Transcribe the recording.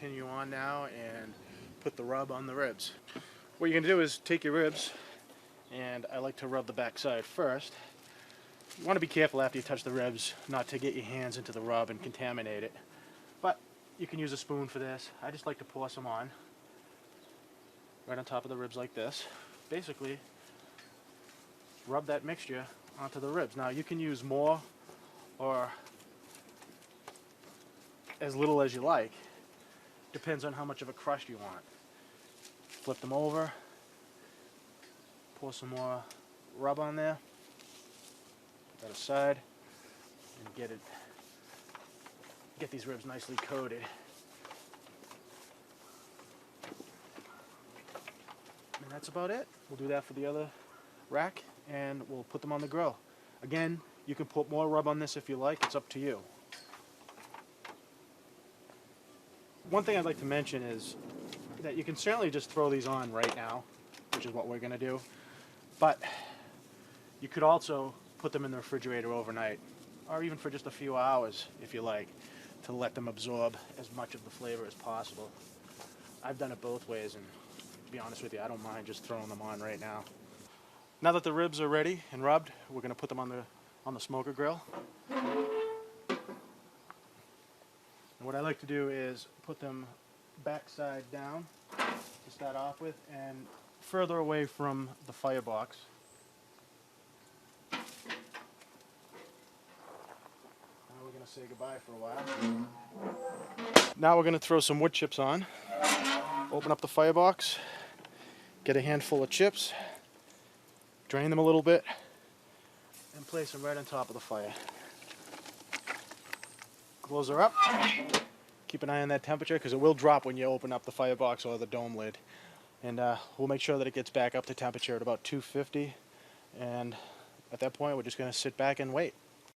continue on now and put the rub on the ribs. What you're going to do is take your ribs, and I like to rub the back side first. You want to be careful after you touch the ribs not to get your hands into the rub and contaminate it. But you can use a spoon for this. I just like to pour some on right on top of the ribs like this. Basically, rub that mixture onto the ribs. Now you can use more or as little as you like. Depends on how much of a crust you want. Flip them over, pour some more rub on there, put that aside, and get these ribs nicely coated. And that's about it. We'll do that for the other rack, and we'll put them on the grill. Again, you can put more rub on this if you like. It's up to you. One thing I'd like to mention is that you can certainly just throw these on right now, which is what we're going to do. But you could also put them in the refrigerator overnight, or even for just a few hours if you like, to let them absorb as much of the flavor as possible. I've done it both ways, and to be honest with you, I don't mind just throwing them on right now. Now that the ribs are ready and rubbed, we're going to put them on the smoker grill. And what I like to do is put them backside down to start off with, and further away from the firebox. Now we're going to say goodbye for a while. Now we're going to throw some wood chips on. Open up the firebox, get a handful of chips, drain them a little bit, and place them right on top of the fire. Close her up. Keep an eye on that temperature because it will drop when you open up the firebox or the dome lid. And we'll make sure that it gets back up to temperature at about 250. And at that point, we're just going to sit back and wait.